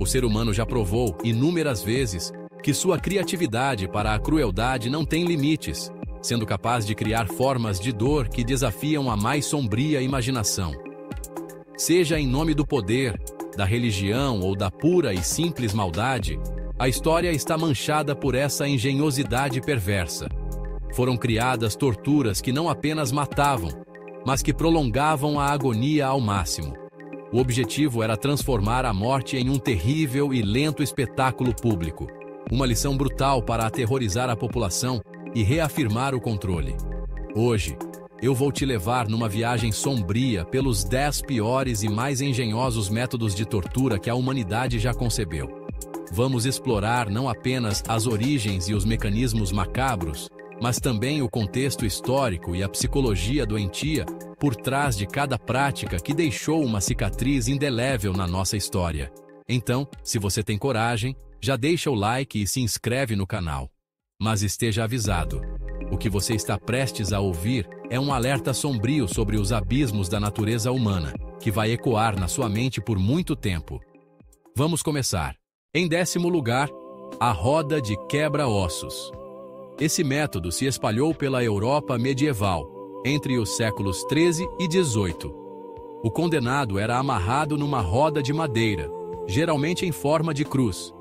O ser humano já provou, inúmeras vezes, que sua criatividade para a crueldade não tem limites, sendo capaz de criar formas de dor que desafiam a mais sombria imaginação. Seja em nome do poder, da religião ou da pura e simples maldade, a história está manchada por essa engenhosidade perversa. Foram criadas torturas que não apenas matavam, mas que prolongavam a agonia ao máximo. O objetivo era transformar a morte em um terrível e lento espetáculo público, uma lição brutal para aterrorizar a população e reafirmar o controle. Hoje, eu vou te levar numa viagem sombria pelos 10 piores e mais engenhosos métodos de tortura que a humanidade já concebeu. Vamos explorar não apenas as origens e os mecanismos macabros, mas também o contexto histórico e a psicologia doentia por trás de cada prática que deixou uma cicatriz indelével na nossa história. Então, se você tem coragem, já deixa o like e se inscreve no canal. Mas esteja avisado, o que você está prestes a ouvir é um alerta sombrio sobre os abismos da natureza humana, que vai ecoar na sua mente por muito tempo. Vamos começar. Em 10º lugar, a roda de quebra-ossos. Esse método se espalhou pela Europa medieval, entre os séculos 13 e 18. O condenado era amarrado numa roda de madeira, geralmente em forma de cruz,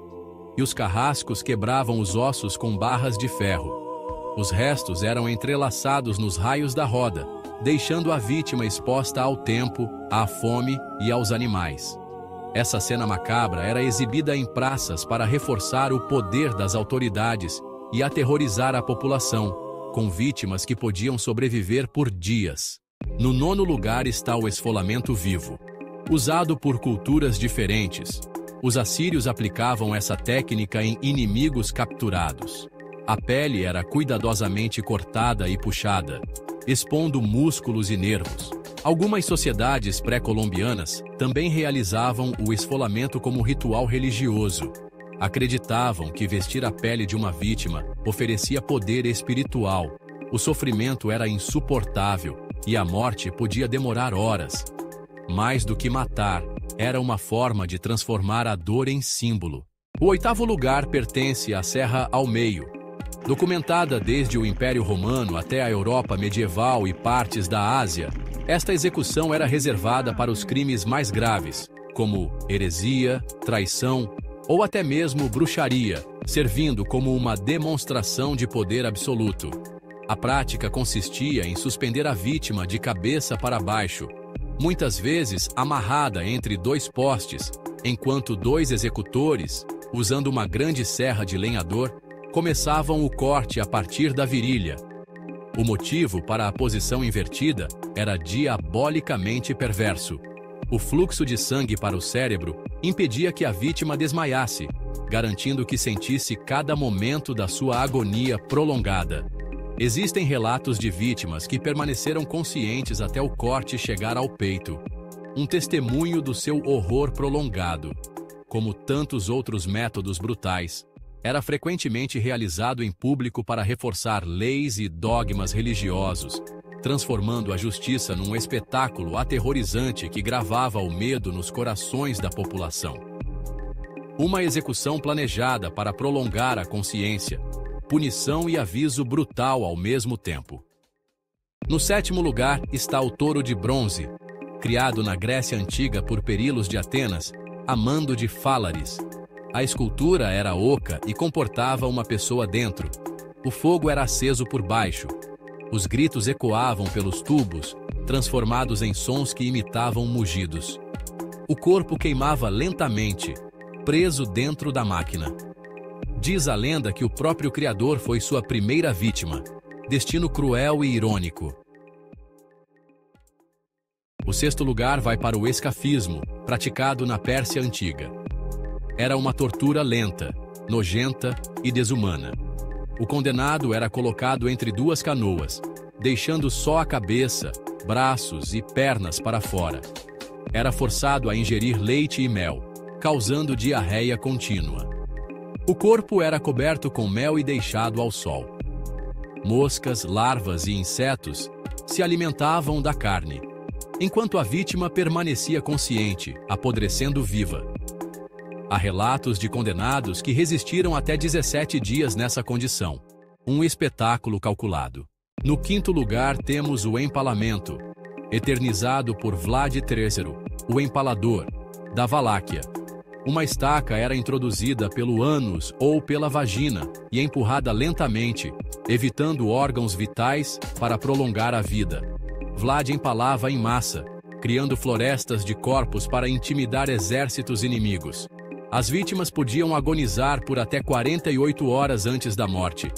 e os carrascos quebravam os ossos com barras de ferro. Os restos eram entrelaçados nos raios da roda, deixando a vítima exposta ao tempo, à fome e aos animais. Essa cena macabra era exibida em praças para reforçar o poder das autoridades e aterrorizar a população, com vítimas que podiam sobreviver por dias. No 9º lugar está o esfolamento vivo. Usado por culturas diferentes, os assírios aplicavam essa técnica em inimigos capturados. A pele era cuidadosamente cortada e puxada, expondo músculos e nervos. Algumas sociedades pré-colombianas também realizavam o esfolamento como ritual religioso. Acreditavam que vestir a pele de uma vítima oferecia poder espiritual. O sofrimento era insuportável e a morte podia demorar horas. Mais do que matar, era uma forma de transformar a dor em símbolo. O 8º lugar pertence à Serra ao Meio. Documentada desde o Império Romano até a Europa medieval e partes da Ásia, esta execução era reservada para os crimes mais graves, como heresia, traição ou até mesmo bruxaria, servindo como uma demonstração de poder absoluto. A prática consistia em suspender a vítima de cabeça para baixo, muitas vezes amarrada entre 2 postes, enquanto 2 executores, usando uma grande serra de lenhador, começavam o corte a partir da virilha. O motivo para a posição invertida era diabolicamente perverso. O fluxo de sangue para o cérebro impedia que a vítima desmaiasse, garantindo que sentisse cada momento da sua agonia prolongada. Existem relatos de vítimas que permaneceram conscientes até o corte chegar ao peito, um testemunho do seu horror prolongado. Como tantos outros métodos brutais, era frequentemente realizado em público para reforçar leis e dogmas religiosos, transformando a justiça num espetáculo aterrorizante que gravava o medo nos corações da população. Uma execução planejada para prolongar a consciência, punição e aviso brutal ao mesmo tempo. No 7º lugar está o touro de bronze, criado na Grécia Antiga por Perilos de Atenas, a mando de Fálaris. A escultura era oca e comportava uma pessoa dentro. O fogo era aceso por baixo. Os gritos ecoavam pelos tubos, transformados em sons que imitavam mugidos. O corpo queimava lentamente, preso dentro da máquina. Diz a lenda que o próprio Criador foi sua primeira vítima. Destino cruel e irônico. O 6º lugar vai para o escafismo, praticado na Pérsia Antiga. Era uma tortura lenta, nojenta e desumana. O condenado era colocado entre 2 canoas, deixando só a cabeça, braços e pernas para fora. Era forçado a ingerir leite e mel, causando diarreia contínua. O corpo era coberto com mel e deixado ao sol. Moscas, larvas e insetos se alimentavam da carne, enquanto a vítima permanecia consciente, apodrecendo viva. Há relatos de condenados que resistiram até 17 dias nessa condição. Um espetáculo calculado. No quinto lugar temos o empalamento, eternizado por Vlad III, o empalador, da Valáquia. Uma estaca era introduzida pelo ânus ou pela vagina e empurrada lentamente, evitando órgãos vitais para prolongar a vida. Vlad empalava em massa, criando florestas de corpos para intimidar exércitos inimigos. As vítimas podiam agonizar por até 48 horas antes da morte.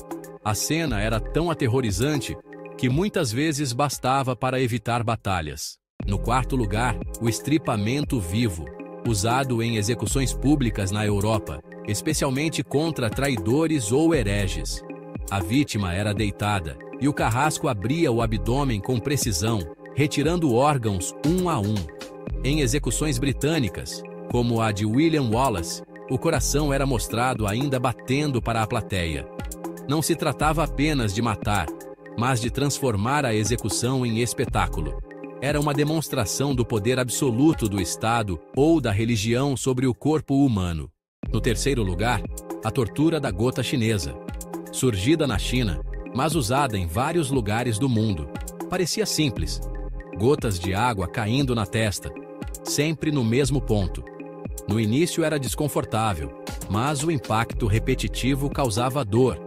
A cena era tão aterrorizante que muitas vezes bastava para evitar batalhas. No quarto lugar, o estripamento vivo, usado em execuções públicas na Europa, especialmente contra traidores ou hereges. A vítima era deitada e o carrasco abria o abdômen com precisão, retirando órgãos um a um. Em execuções britânicas, como a de William Wallace, o coração era mostrado ainda batendo para a plateia. Não se tratava apenas de matar, mas de transformar a execução em espetáculo. Era uma demonstração do poder absoluto do Estado ou da religião sobre o corpo humano. No terceiro lugar, a tortura da gota chinesa. Surgida na China, mas usada em vários lugares do mundo. Parecia simples. Gotas de água caindo na testa, sempre no mesmo ponto. No início era desconfortável, mas o impacto repetitivo causava dor,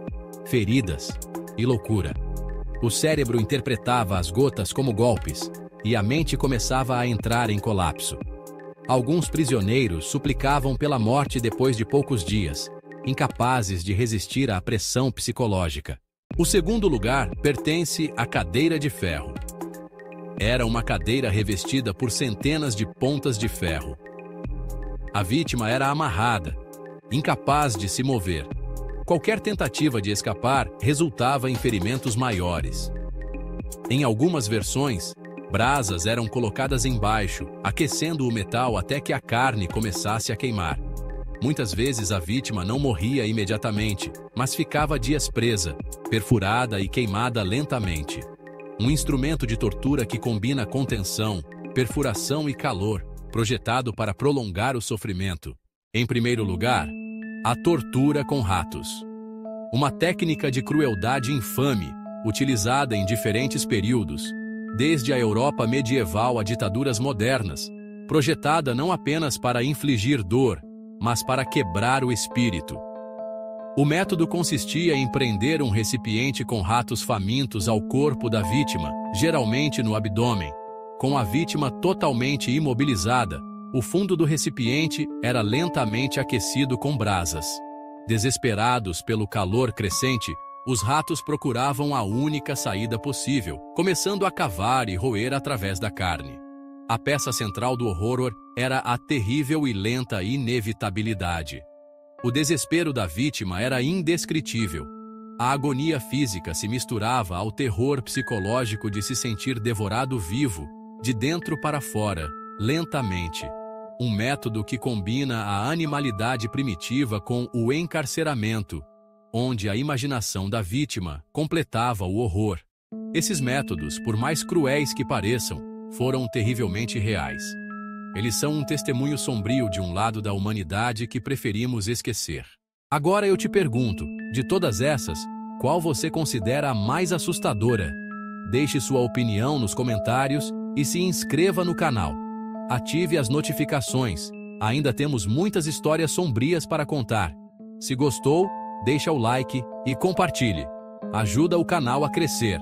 feridas e loucura. O cérebro interpretava as gotas como golpes, e a mente começava a entrar em colapso. Alguns prisioneiros suplicavam pela morte depois de poucos dias, incapazes de resistir à pressão psicológica. O segundo lugar pertence à cadeira de ferro. Era uma cadeira revestida por centenas de pontas de ferro. A vítima era amarrada, incapaz de se mover. Qualquer tentativa de escapar resultava em ferimentos maiores. Em algumas versões, brasas eram colocadas embaixo, aquecendo o metal até que a carne começasse a queimar. Muitas vezes a vítima não morria imediatamente, mas ficava dias presa, perfurada e queimada lentamente. Um instrumento de tortura que combina contenção, perfuração e calor, projetado para prolongar o sofrimento. Em primeiro lugar, a tortura com ratos. Uma técnica de crueldade infame, utilizada em diferentes períodos, desde a Europa medieval a ditaduras modernas, projetada não apenas para infligir dor, mas para quebrar o espírito. O método consistia em prender um recipiente com ratos famintos ao corpo da vítima, geralmente no abdômen. Com a vítima totalmente imobilizada, o fundo do recipiente era lentamente aquecido com brasas. Desesperados pelo calor crescente, os ratos procuravam a única saída possível, começando a cavar e roer através da carne. A peça central do horror era a terrível e lenta inevitabilidade. O desespero da vítima era indescritível. A agonia física se misturava ao terror psicológico de se sentir devorado vivo, de dentro para fora, lentamente. Um método que combina a animalidade primitiva com o encarceramento, onde a imaginação da vítima completava o horror. Esses métodos, por mais cruéis que pareçam, foram terrivelmente reais. Eles são um testemunho sombrio de um lado da humanidade que preferimos esquecer. Agora eu te pergunto, de todas essas, qual você considera a mais assustadora? Deixe sua opinião nos comentários e se inscreva no canal. Ative as notificações. Ainda temos muitas histórias sombrias para contar. Se gostou, deixa o like e compartilhe. Ajuda o canal a crescer.